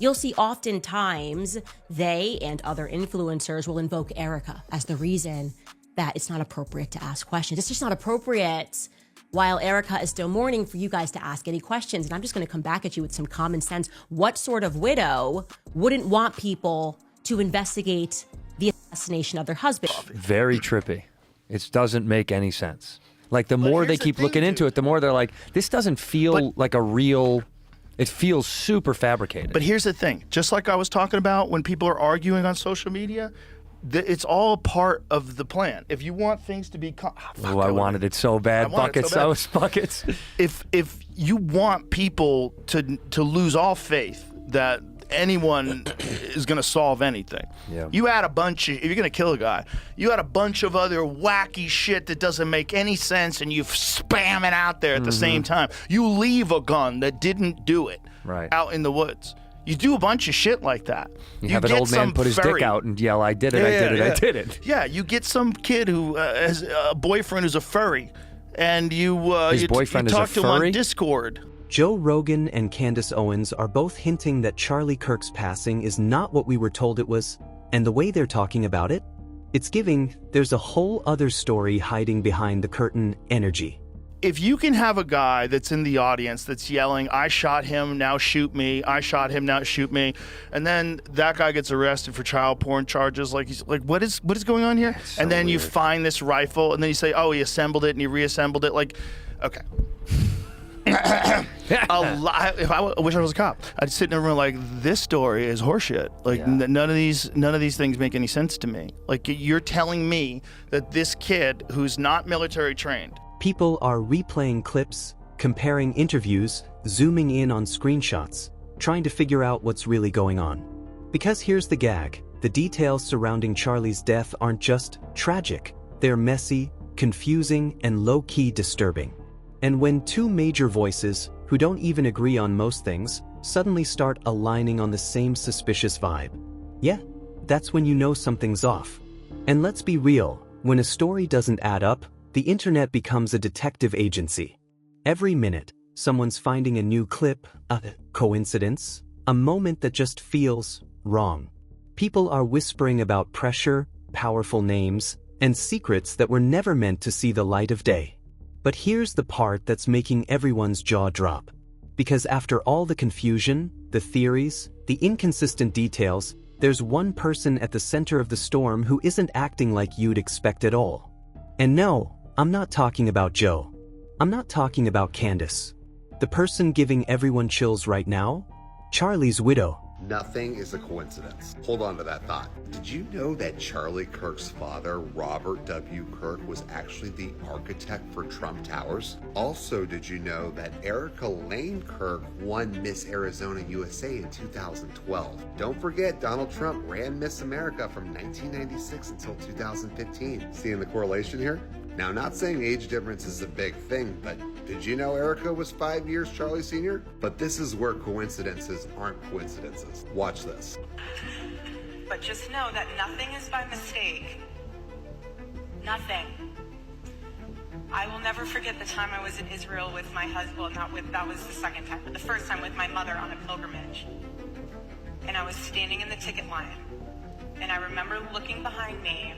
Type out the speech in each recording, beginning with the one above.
you'll see oftentimes they and other influencers will invoke Erica as the reason that it's not appropriate to ask questions. It's just not appropriate while Erica is still mourning for you guys to ask any questions. And I'm just going to come back at you with some common sense. What sort of widow wouldn't want people to investigate the assassination of their husband? Very trippy. It doesn't make any sense. Like, the more they keep looking into it, the more they're like, this doesn't feel like a real... It feels super fabricated. But here's the thing. Just like I was talking about when people are arguing on social media, it's all part of the plan. If you want things to be... I wanted it so bad. Buckets. I was buckets. If you want people to lose all faith that anyone is going to solve anything, you add a bunch of... If you're going to kill a guy, you add a bunch of other wacky shit that doesn't make any sense, and you spam it out there at the same time. You leave a gun that didn't do it out in the woods. You do a bunch of shit like that. You have an old man put his dick out and yell, I did it, I did it. Yeah, you get some kid who has a boyfriend who's a furry, and you talk to him on Discord. Joe Rogan and Candace Owens are both hinting that Charlie Kirk's passing is not what we were told it was, and the way they're talking about it, it's giving there's a whole other story hiding behind the curtain energy. If you can have a guy that's in the audience that's yelling, I shot him, now shoot me, I shot him, now shoot me, and then that guy gets arrested for child porn charges, like, he's like, what is going on here? So and then weird. You find this rifle, and then you say, oh, he assembled it and he reassembled it. Like, okay. If I wish I was a cop, I'd sit in a room like, this story is horseshit. Like, none of these things make any sense to me. Like, you're telling me that this kid who's not military trained. People are replaying clips, comparing interviews, zooming in on screenshots, trying to figure out what's really going on. Because here's the gag, the details surrounding Charlie's death aren't just tragic, they're messy, confusing, and low-key disturbing. And when two major voices, who don't even agree on most things, suddenly start aligning on the same suspicious vibe, yeah, that's when you know something's off. And let's be real, when a story doesn't add up, the internet becomes a detective agency. Every minute, someone's finding a new clip, a coincidence, a moment that just feels wrong. People are whispering about pressure, powerful names, and secrets that were never meant to see the light of day. But here's the part that's making everyone's jaw drop. Because after all the confusion, the theories, the inconsistent details, there's one person at the center of the storm who isn't acting like you'd expect at all. And no, I'm not talking about Joe. I'm not talking about Candace. The person giving everyone chills right now? Charlie's widow. Nothing is a coincidence. Hold on to that thought. Did you know that Charlie Kirk's father, Robert W. Kirk, was actually the architect for Trump Towers? Also, did you know that Erica Lane Kirk won Miss Arizona USA in 2012? Don't forget, Donald Trump ran Miss America from 1996 until 2015. Seeing the correlation here? Now, not saying age difference is a big thing, but did you know Erica was 5 years Charlie Sr.? But this is where coincidences aren't coincidences. Watch this. But just know that nothing is by mistake. Nothing. I will never forget the time I was in Israel with my husband, that was the second time, but the first time with my mother on a pilgrimage. And I was standing in the ticket line. And I remember looking behind me,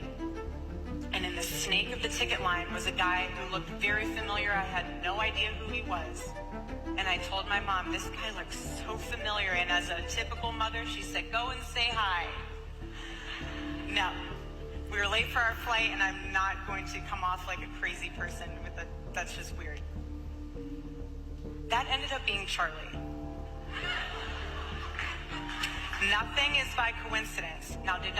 and in the snake of the ticket line was a guy who looked very familiar. I had no idea who he was. And I told my mom, this guy looks so familiar. And as a typical mother, she said, go and say hi. No. We were late for our flight, and I'm not going to come off like a crazy person that's just weird. That ended up being Charlie. Nothing is by coincidence. Now, did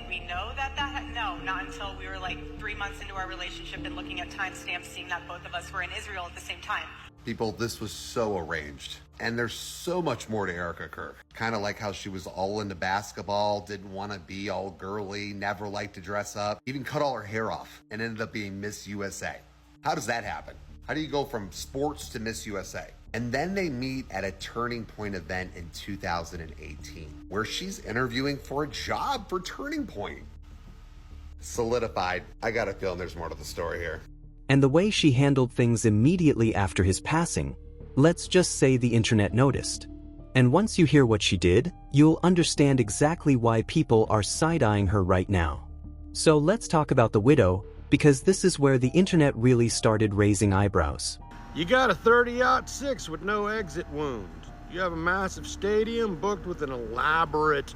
we know that? No, not until we were like 3 months into our relationship and looking at timestamps, seeing that both of us were in Israel at the same time. People, this was so arranged. And there's so much more to Erica Kirk. Kind of like how she was all into basketball, didn't want to be all girly, never liked to dress up, even cut all her hair off, and ended up being Miss USA. How does that happen? How do you go from sports to Miss USA? And then they meet at a Turning Point event in 2018, where she's interviewing for a job for Turning Point. Solidified. I got a feeling there's more to the story here. And the way she handled things immediately after his passing, let's just say the internet noticed. And once you hear what she did, you'll understand exactly why people are side-eyeing her right now. So let's talk about the widow, because this is where the internet really started raising eyebrows. You got a 30-06 with no exit wound. You have a massive stadium booked with an elaborate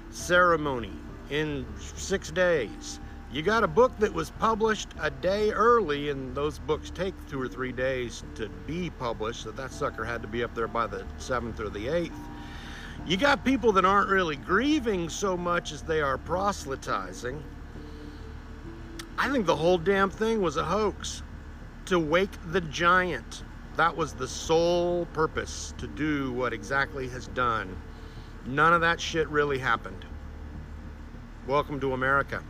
ceremony in 6 days. You got a book that was published a day early, and those books take 2 or 3 days to be published, so that sucker had to be up there by the 7th or the 8th. You got people that aren't really grieving so much as they are proselytizing. I think the whole damn thing was a hoax. To wake the giant. That was the sole purpose, to do what exactly has done. None of that shit really happened. Welcome to America.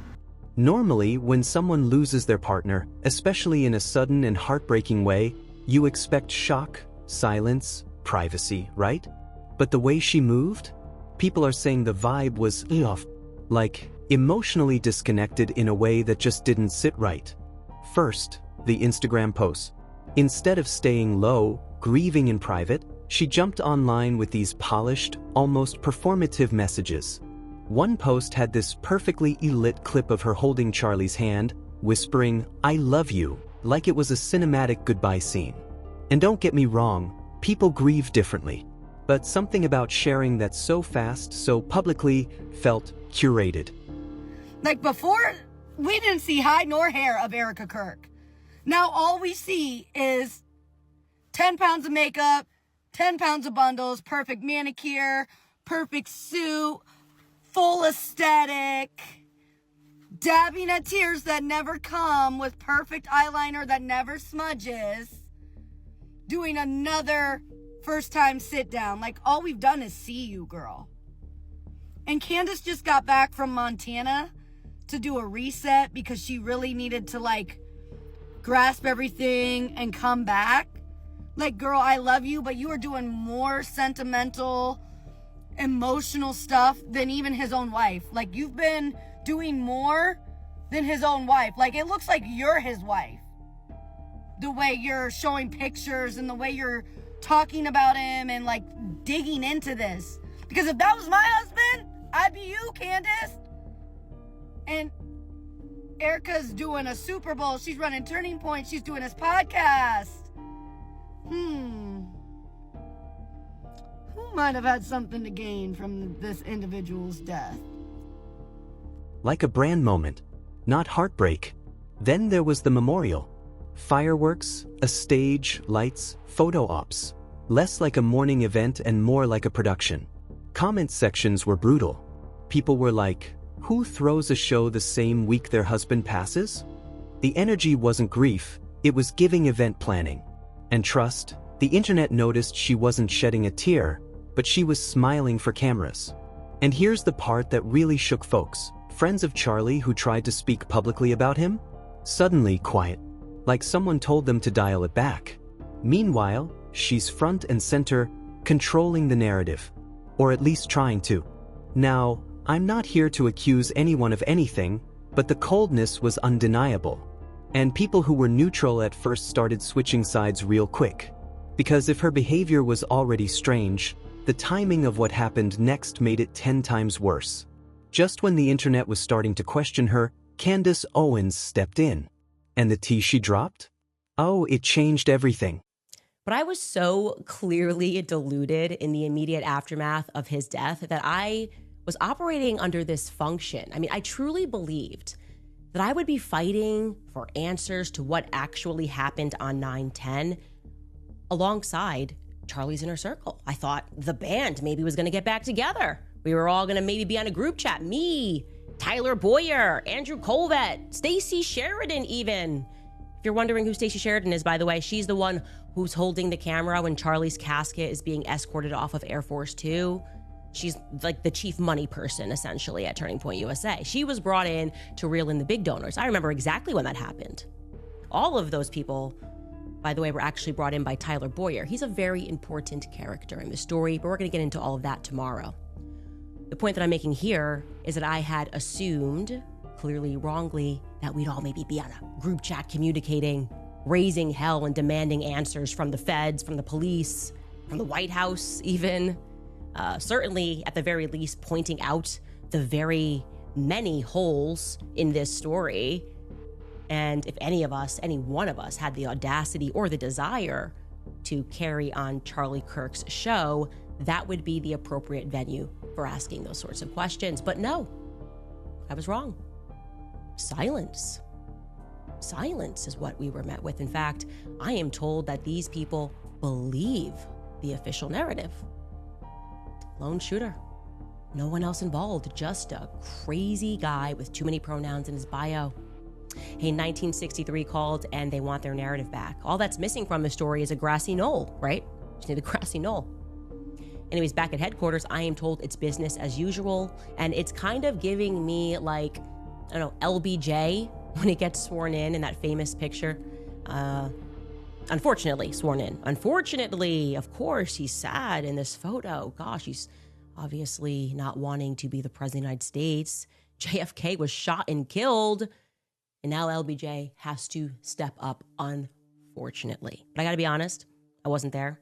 Normally, when someone loses their partner, especially in a sudden and heartbreaking way, you expect shock, silence, privacy, right? But the way she moved? People are saying the vibe was off, like emotionally disconnected in a way that just didn't sit right. First, the Instagram post. Instead of staying low, grieving in private, she jumped online with these polished, almost performative messages. One post had this perfectly lit clip of her holding Charlie's hand, whispering, "I love you," like it was a cinematic goodbye scene. And don't get me wrong, people grieve differently. But something about sharing that so fast, so publicly, felt curated. Like before, we didn't see hide nor hair of Erica Kirk. Now all we see is 10 pounds of makeup, 10 pounds of bundles, perfect manicure, perfect suit, full aesthetic, dabbing at tears that never come with perfect eyeliner that never smudges, doing another first time sit down. Like all we've done is see you, girl. And Candace just got back from Montana to do a reset because she really needed to grasp everything and come back. Like, girl, I love you, but you are doing more sentimental, emotional stuff than even his own wife. Like, you've been doing more than his own wife. Like, it looks like you're his wife. The way you're showing pictures and the way you're talking about him and digging into this. Because if that was my husband, I'd be you, Candace. And Erica's doing a Super Bowl. She's running Turning Point. She's doing his podcast. Who might have had something to gain from this individual's death? Like a brand moment, not heartbreak. Then there was the memorial. Fireworks, a stage, lights, photo ops. Less like a morning event and more like a production. Comment sections were brutal. People were like, who throws a show the same week their husband passes? The energy wasn't grief, it was giving event planning. And trust, the internet noticed she wasn't shedding a tear, but she was smiling for cameras. And here's the part that really shook folks. Friends of Charlie who tried to speak publicly about him? Suddenly quiet, like someone told them to dial it back. Meanwhile, she's front and center, controlling the narrative. Or at least trying to. Now, I'm not here to accuse anyone of anything, but the coldness was undeniable. And people who were neutral at first started switching sides real quick. Because if her behavior was already strange, the timing of what happened next made it 10 times worse. Just when the internet was starting to question her, Candace Owens stepped in. And the tea she dropped? Oh, it changed everything. But I was so clearly deluded in the immediate aftermath of his death that I was operating under this function. I mean, I truly believed that I would be fighting for answers to what actually happened on 9/10 alongside Charlie's inner circle. I thought the band maybe was going to get back together. We were all going to maybe be on a group chat. Me, Tyler Boyer, Andrew Colvett, Stacey Sheridan even. If you're wondering who Stacey Sheridan is, by the way, she's the one who's holding the camera when Charlie's casket is being escorted off of Air Force 2. She's like the chief money person, essentially, at Turning Point USA. She was brought in to reel in the big donors. I remember exactly when that happened. All of those people, by the way, were actually brought in by Tyler Boyer. He's a very important character in the story, but we're going to get into all of that tomorrow. The point that I'm making here is that I had assumed, clearly wrongly, that we'd all maybe be on a group chat communicating, raising hell and demanding answers from the feds, from the police, from the White House even. certainly at the very least pointing out the very many holes in this story. And if any one of us had the audacity or the desire to carry on Charlie Kirk's show, that would be the appropriate venue for asking those sorts of questions. But no, I was wrong. Silence. Silence is what we were met with. In fact, I am told that these people believe the official narrative. Lone shooter. No one else involved, just a crazy guy with too many pronouns in his bio. Hey, 1963 called and they want their narrative back. All that's missing from the story is a grassy knoll, right? Just need a grassy knoll. Anyways, back at headquarters, I am told it's business as usual, and it's kind of giving me like, I don't know, LBJ when he gets sworn in that famous picture. Unfortunately, sworn in. Unfortunately, of course, he's sad in this photo. Gosh, he's obviously not wanting to be the president of the United States. JFK was shot and killed, and now LBJ has to step up, unfortunately. But I gotta be honest, I wasn't there.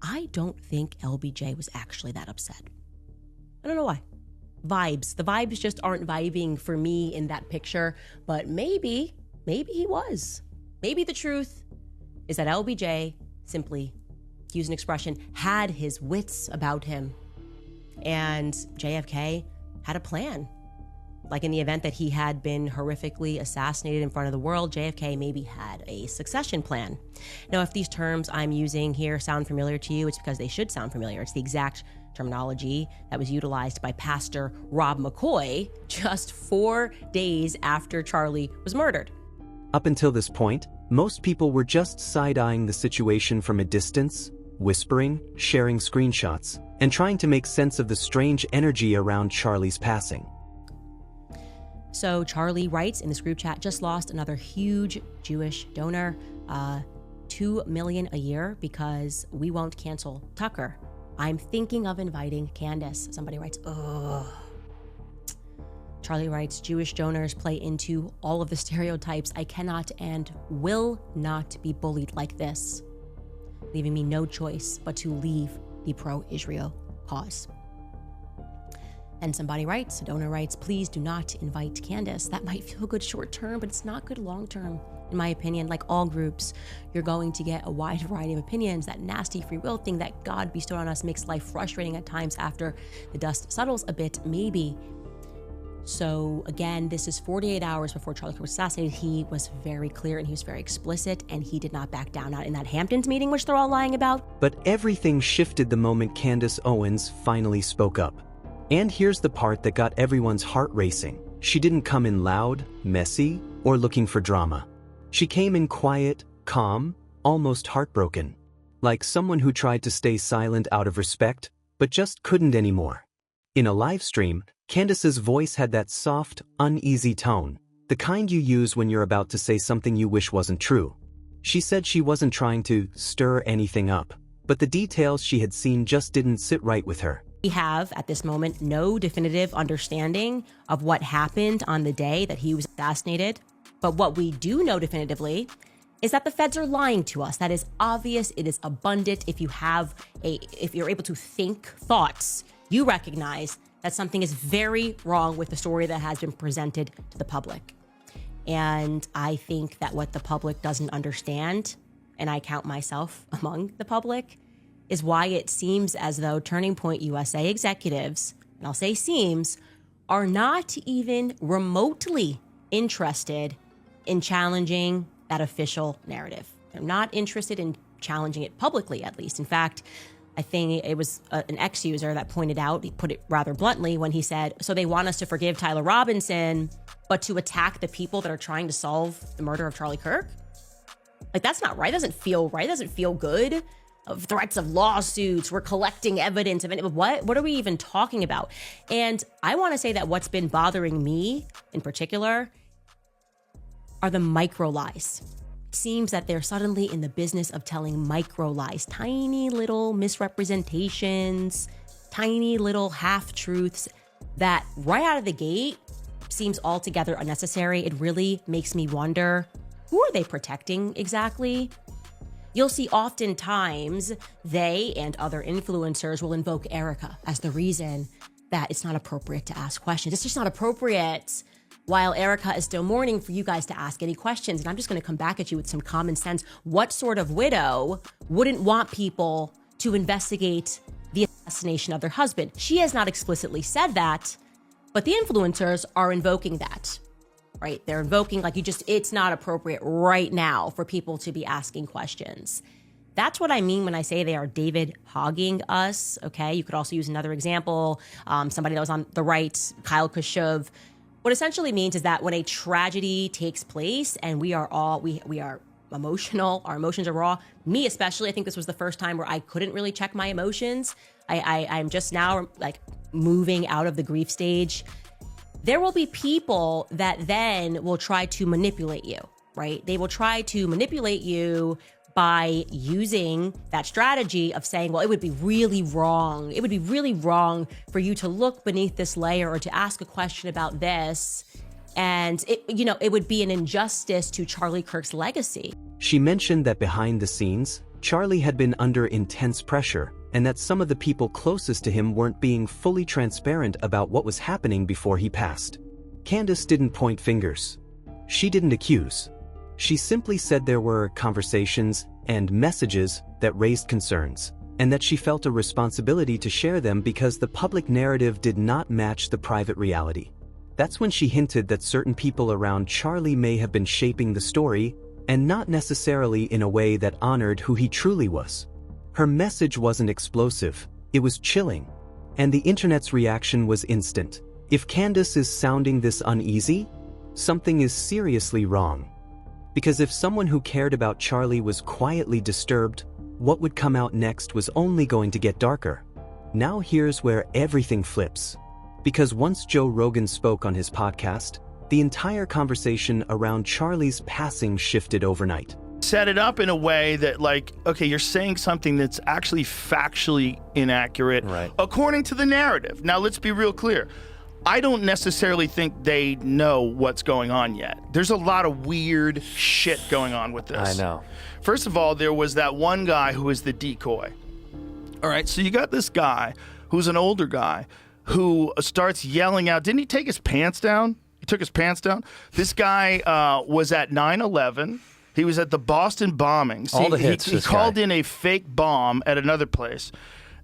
I don't think LBJ was actually that upset. I don't know why. Vibes. The vibes just aren't vibing for me in that picture, but maybe he was. Maybe the truth is that LBJ simply, to use an expression, had his wits about him. And JFK had a plan. Like in the event that he had been horrifically assassinated in front of the world, JFK maybe had a succession plan. Now, if these terms I'm using here sound familiar to you, it's because they should sound familiar. It's the exact terminology that was utilized by Pastor Rob McCoy just 4 days after Charlie was murdered. Up until this point, most people were just side-eyeing the situation from a distance, whispering, sharing screenshots, and trying to make sense of the strange energy around Charlie's passing. So Charlie writes in this group chat, just lost another huge Jewish donor, $2 million a year because we won't cancel Tucker. I'm thinking of inviting Candace. Somebody writes, ugh. Charlie writes, Jewish donors play into all of the stereotypes. I cannot and will not be bullied like this, leaving me no choice but to leave the pro-Israel cause. And somebody writes, a donor writes, please do not invite Candace. That might feel good short term, but it's not good long term. In my opinion, like all groups, you're going to get a wide variety of opinions. That nasty free will thing that God bestowed on us makes life frustrating at times after the dust settles a bit, maybe. So again, this is 48 hours before Charlie Kirk was assassinated. He was very clear and he was very explicit, and he did not back down, not in that Hamptons meeting, which they're all lying about. But everything shifted the moment Candace Owens finally spoke up. And here's the part that got everyone's heart racing. She didn't come in loud, messy, or looking for drama. She came in quiet, calm, almost heartbroken. Like someone who tried to stay silent out of respect, but just couldn't anymore. In a live stream, Candace's voice had that soft, uneasy tone, the kind you use when you're about to say something you wish wasn't true. She said she wasn't trying to stir anything up, but the details she had seen just didn't sit right with her. We have, at this moment, no definitive understanding of what happened on the day that he was assassinated. But what we do know definitively is that the feds are lying to us. That is obvious. It is abundant. If you're able to think thoughts, you recognize that something is very wrong with the story that has been presented to the public. And I think that what the public doesn't understand, and I count myself among the public, is why it seems as though Turning Point USA executives, and I'll say seems, are not even remotely interested in challenging that official narrative. They're not interested in challenging it publicly, at least. In fact, I think it was an ex-user that pointed out, he put it rather bluntly when he said, so they want us to forgive Tyler Robinson, but to attack the people that are trying to solve the murder of Charlie Kirk? Like, that's not right. It doesn't feel right. It doesn't feel good. Of threats of lawsuits, we're collecting evidence of it. What are we even talking about? And I want to say that what's been bothering me in particular are the micro lies. It seems that they're suddenly in the business of telling micro lies, tiny little misrepresentations, tiny little half-truths that right out of the gate seems altogether unnecessary. It really makes me wonder, who are they protecting exactly? You'll see oftentimes they and other influencers will invoke Erica as the reason that it's not appropriate to ask questions. It's just not appropriate while Erica is still mourning for you guys to ask any questions. And I'm just going to come back at you with some common sense. What sort of widow wouldn't want people to investigate the assassination of their husband? She has not explicitly said that, but the influencers are invoking that, right? They're invoking it's not appropriate right now for people to be asking questions. That's what I mean when I say they are David hogging us, okay? You could also use another example, somebody that was on the right, Kyle Khrushchev. What essentially means is that when a tragedy takes place and we are emotional, our emotions are raw. Me especially, I think this was the first time where I couldn't really check my emotions. I'm just now like moving out of the grief stage. There will be people that then will try to manipulate you, right? They will try to manipulate you by using that strategy of saying, well, it would be really wrong. It would be really wrong for you to look beneath this layer or to ask a question about this. And it would be an injustice to Charlie Kirk's legacy. She mentioned that behind the scenes, Charlie had been under intense pressure and that some of the people closest to him weren't being fully transparent about what was happening before he passed. Candace didn't point fingers. She didn't accuse. She simply said there were conversations and messages that raised concerns, and that she felt a responsibility to share them because the public narrative did not match the private reality. That's when she hinted that certain people around Charlie may have been shaping the story, and not necessarily in a way that honored who he truly was. Her message wasn't explosive, it was chilling, and the internet's reaction was instant. If Candace is sounding this uneasy, something is seriously wrong. Because if someone who cared about Charlie was quietly disturbed, what would come out next was only going to get darker. Now here's where everything flips. Because once Joe Rogan spoke on his podcast, the entire conversation around Charlie's passing shifted overnight. Set it up in a way that, like, okay, you're saying something that's actually factually inaccurate, right, according to the narrative. Now, let's be real clear. I don't necessarily think they know what's going on yet. There's a lot of weird shit going on with this. I know. First of all, there was that one guy who was the decoy. All right, so you got this guy who's an older guy who starts yelling out. Didn't he take his pants down? He took his pants down. This guy was at 9/11. He was at the Boston bombing. All the hits. He called in a fake bomb at another place,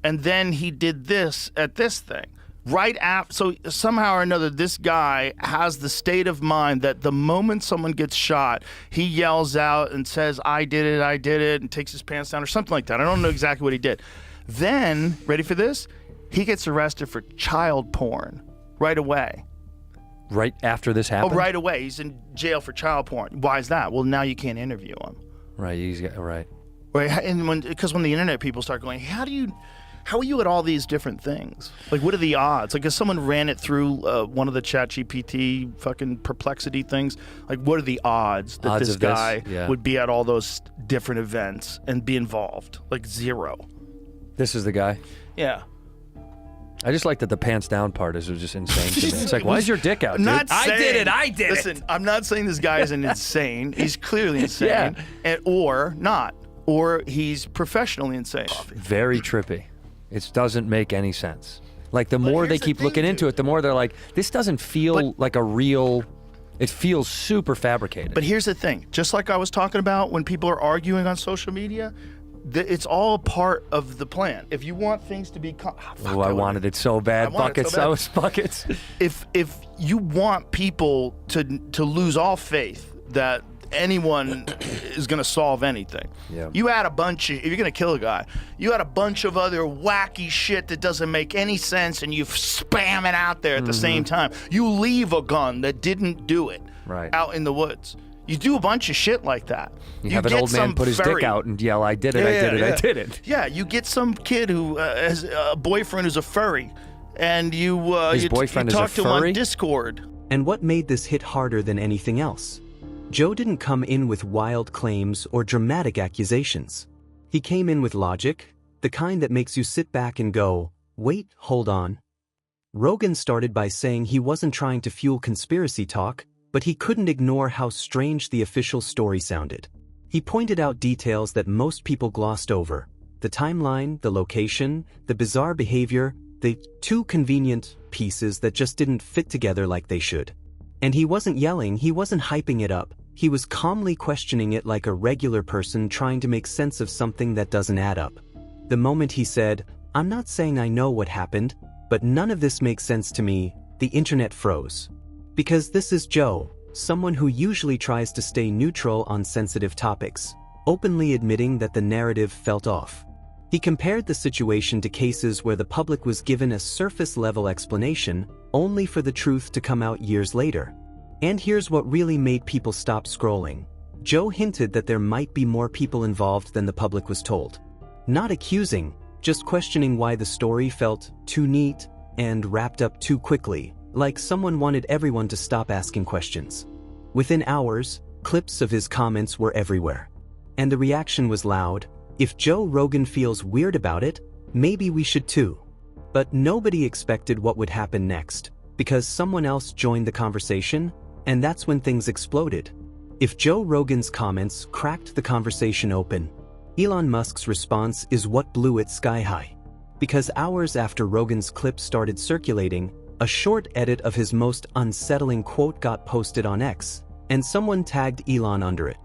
and then he did this at this thing. Right after, so somehow or another, this guy has the state of mind that the moment someone gets shot, he yells out and says, I did it, and takes his pants down or something like that. I don't know exactly what he did. Then, ready for this? He gets arrested for child porn right away. Right after this happened? Oh, right away. He's in jail for child porn. Why is that? Well, now you can't interview him. Right, right. Right, and because when the internet people start going, how are you at all these different things? Like, what are the odds? Like, if someone ran it through one of the ChatGPT fucking perplexity things, like, what are the odds that this guy would be at all those different events and be involved? Like, zero. This is the guy? Yeah. I just like that the pants down part is just insane to me. It's like, why is your dick out, dude? I did it. Listen, I'm not saying this guy isn't insane. He's clearly insane. Yeah. Or not. Or he's professionally insane. Very trippy. It doesn't make any sense. Like, the more they keep looking into it, the more they're like, this doesn't feel like a real, it feels super fabricated. But here's the thing. Just like I was talking about when people are arguing on social media, it's all part of the plan. If you want things to be... I wanted it so bad. Buckets. Buckets. If you want people to lose all faith that anyone is going to solve anything. Yeah. You add a bunch of, if you're going to kill a guy, you add a bunch of other wacky shit that doesn't make any sense and you spam it out there at the same time. You leave a gun that didn't do it out in the woods. You do a bunch of shit like that. You have an old man put his dick out and yell, I did it, I did it. Yeah, you get some kid who has a boyfriend who's a furry, and you talk to him on Discord. And what made this hit harder than anything else? Joe didn't come in with wild claims or dramatic accusations. He came in with logic, the kind that makes you sit back and go, wait, hold on. Rogan started by saying he wasn't trying to fuel conspiracy talk, but he couldn't ignore how strange the official story sounded. He pointed out details that most people glossed over: the timeline, the location, the bizarre behavior, the too convenient pieces that just didn't fit together like they should. And he wasn't yelling, he wasn't hyping it up, he was calmly questioning it like a regular person trying to make sense of something that doesn't add up. The moment he said, "I'm not saying I know what happened, but none of this makes sense to me," the internet froze. Because this is Joe, someone who usually tries to stay neutral on sensitive topics, openly admitting that the narrative felt off. He compared the situation to cases where the public was given a surface-level explanation, only for the truth to come out years later. And here's what really made people stop scrolling. Joe hinted that there might be more people involved than the public was told. Not accusing, just questioning why the story felt too neat and wrapped up too quickly, like someone wanted everyone to stop asking questions. Within hours, clips of his comments were everywhere. And the reaction was loud: "If Joe Rogan feels weird about it, maybe we should too." But nobody expected what would happen next, because someone else joined the conversation, and that's when things exploded. If Joe Rogan's comments cracked the conversation open, Elon Musk's response is what blew it sky high. Because hours after Rogan's clip started circulating, a short edit of his most unsettling quote got posted on X, and someone tagged Elon under it.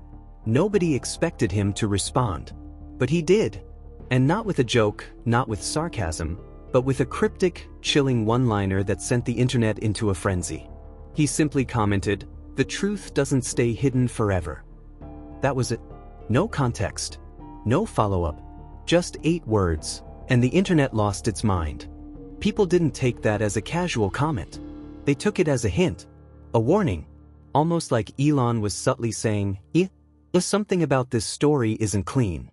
Nobody expected him to respond. But he did. And not with a joke, not with sarcasm, but with a cryptic, chilling one-liner that sent the internet into a frenzy. He simply commented, "The truth doesn't stay hidden forever." That was it. No context. No follow-up. Just 8 words, and the internet lost its mind. People didn't take that as a casual comment. They took it as a hint, a warning, almost like Elon was subtly saying, something about this story isn't clean."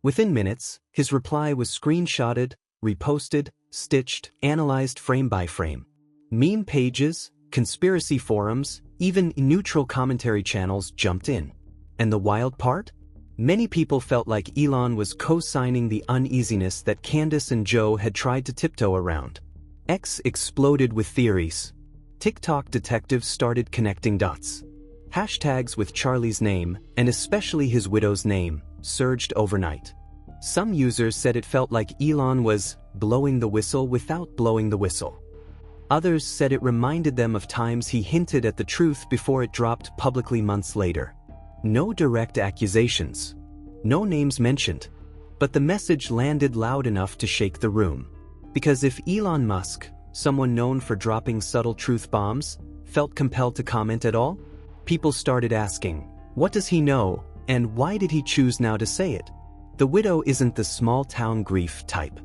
Within minutes, his reply was screenshotted, reposted, stitched, analyzed frame by frame. Meme pages, conspiracy forums, even neutral commentary channels jumped in. And the wild part? Many people felt like Elon was co-signing the uneasiness that Candace and Joe had tried to tiptoe around. X exploded with theories. TikTok detectives started connecting dots. Hashtags with Charlie's name, and especially his widow's name, surged overnight. Some users said it felt like Elon was blowing the whistle without blowing the whistle. Others said it reminded them of times he hinted at the truth before it dropped publicly months later. No direct accusations. No names mentioned. But the message landed loud enough to shake the room. Because if Elon Musk, someone known for dropping subtle truth bombs, felt compelled to comment at all, people started asking, what does he know, and why did he choose now to say it? The widow isn't the small-town grief type.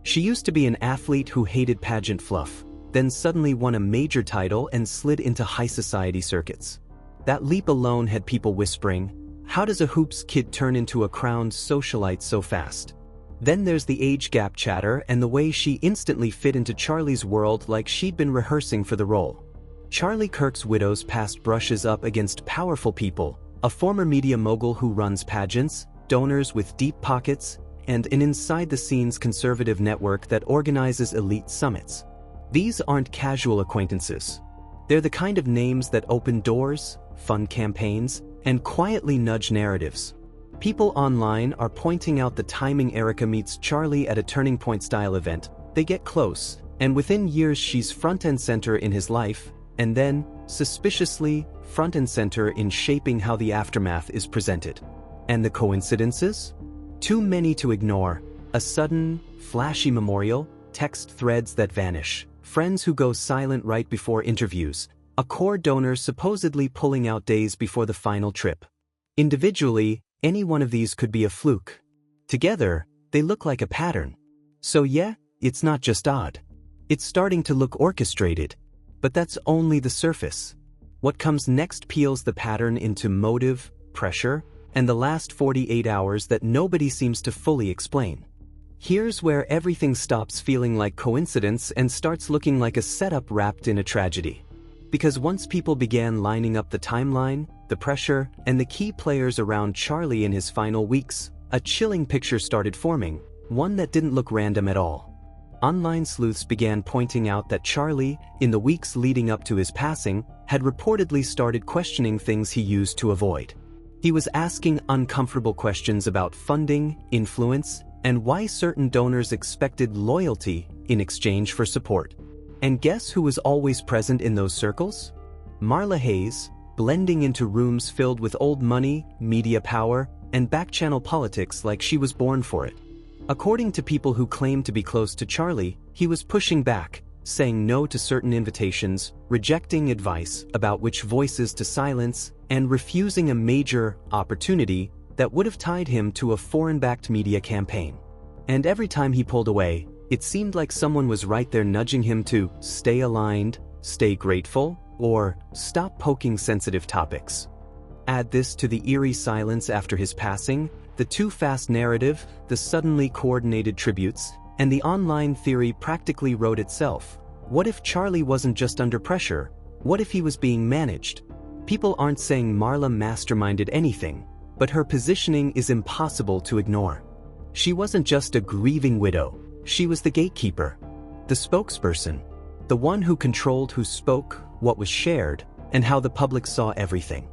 She used to be an athlete who hated pageant fluff, then suddenly won a major title and slid into high society circuits. That leap alone had people whispering, how does a hoops kid turn into a crowned socialite so fast? Then there's the age gap chatter and the way she instantly fit into Charlie's world like she'd been rehearsing for the role. Charlie Kirk's widow's past brushes up against powerful people, a former media mogul who runs pageants, donors with deep pockets, and an inside-the-scenes conservative network that organizes elite summits. These aren't casual acquaintances. They're the kind of names that open doors, fund campaigns, and quietly nudge narratives. People online are pointing out the timing Erica meets Charlie at a Turning Point style event. They get close, and within years she's front and center in his life, and then, suspiciously, front and center in shaping how the aftermath is presented. And the coincidences? Too many to ignore. A sudden, flashy memorial, text threads that vanish, friends who go silent right before interviews, a core donor supposedly pulling out days before the final trip. Individually, any one of these could be a fluke. Together, they look like a pattern. So yeah, it's not just odd. It's starting to look orchestrated. But that's only the surface. What comes next peels the pattern into motive, pressure, and the last 48 hours that nobody seems to fully explain. Here's where everything stops feeling like coincidence and starts looking like a setup wrapped in a tragedy. Because once people began lining up the timeline, the pressure, and the key players around Charlie in his final weeks, a chilling picture started forming, one that didn't look random at all. Online sleuths began pointing out that Charlie, in the weeks leading up to his passing, had reportedly started questioning things he used to avoid. He was asking uncomfortable questions about funding, influence, and why certain donors expected loyalty in exchange for support. And guess who was always present in those circles? Marla Hayes, blending into rooms filled with old money, media power, and back-channel politics like she was born for it. According to people who claimed to be close to Charlie, he was pushing back, saying no to certain invitations, rejecting advice about which voices to silence, and refusing a major opportunity that would have tied him to a foreign-backed media campaign. And every time he pulled away, it seemed like someone was right there nudging him to stay aligned, stay grateful, or stop poking sensitive topics. Add this to the eerie silence after his passing, the too-fast narrative, the suddenly coordinated tributes, and the online theory practically wrote itself. What if Charlie wasn't just under pressure? What if he was being managed? People aren't saying Marla masterminded anything, but her positioning is impossible to ignore. She wasn't just a grieving widow, she was the gatekeeper, the spokesperson, the one who controlled who spoke, what was shared, and how the public saw everything.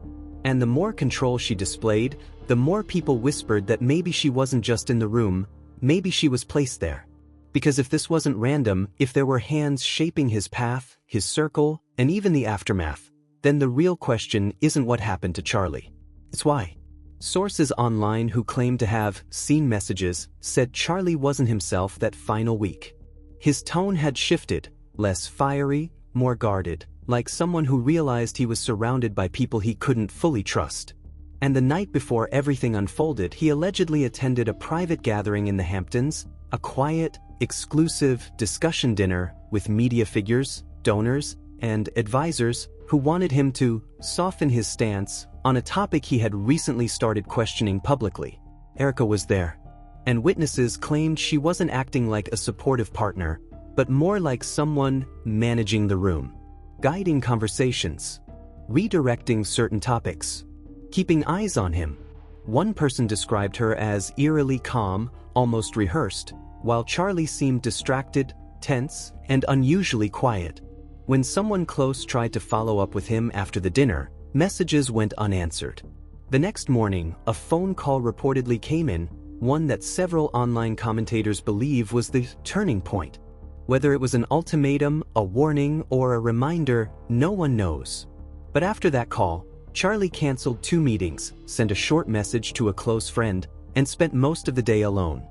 And the more control she displayed, the more people whispered that maybe she wasn't just in the room, maybe she was placed there. Because if this wasn't random, if there were hands shaping his path, his circle, and even the aftermath, then the real question isn't what happened to Charlie. It's why. Sources online who claimed to have seen messages said Charlie wasn't himself that final week. His tone had shifted, less fiery, more guarded, like someone who realized he was surrounded by people he couldn't fully trust. And the night before everything unfolded, he allegedly attended a private gathering in the Hamptons, a quiet, exclusive discussion dinner with media figures, donors, and advisors who wanted him to soften his stance on a topic he had recently started questioning publicly. Erica was there, and witnesses claimed she wasn't acting like a supportive partner, but more like someone managing the room, guiding conversations, redirecting certain topics, keeping eyes on him. One person described her as eerily calm, almost rehearsed, while Charlie seemed distracted, tense, and unusually quiet. When someone close tried to follow up with him after the dinner, messages went unanswered. The next morning, a phone call reportedly came in, one that several online commentators believe was the turning point. Whether it was an ultimatum, a warning, or a reminder, no one knows. But after that call, Charlie canceled 2 meetings, sent a short message to a close friend, and spent most of the day alone.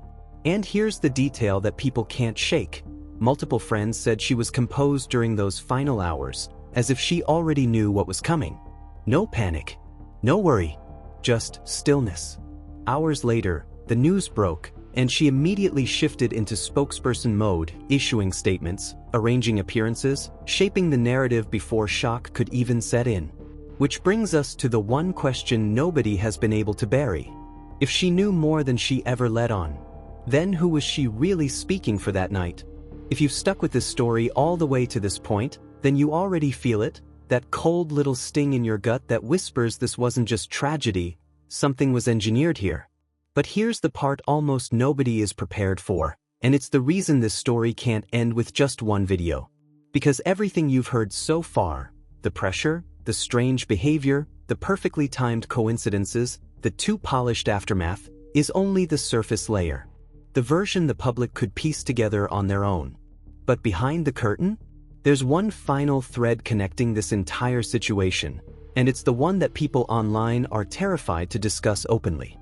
And here's the detail that people can't shake. Multiple friends said she was composed during those final hours, as if she already knew what was coming. No panic, no worry, just stillness. Hours later, the news broke, and she immediately shifted into spokesperson mode, issuing statements, arranging appearances, shaping the narrative before shock could even set in. Which brings us to the one question nobody has been able to bury. If she knew more than she ever let on, then who was she really speaking for that night? If you've stuck with this story all the way to this point, then you already feel it, that cold little sting in your gut that whispers this wasn't just tragedy, something was engineered here. But here's the part almost nobody is prepared for, and it's the reason this story can't end with just one video. Because everything you've heard so far, the pressure, the strange behavior, the perfectly timed coincidences, the too polished aftermath, is only the surface layer. The version the public could piece together on their own. But behind the curtain, there's one final thread connecting this entire situation, and it's the one that people online are terrified to discuss openly.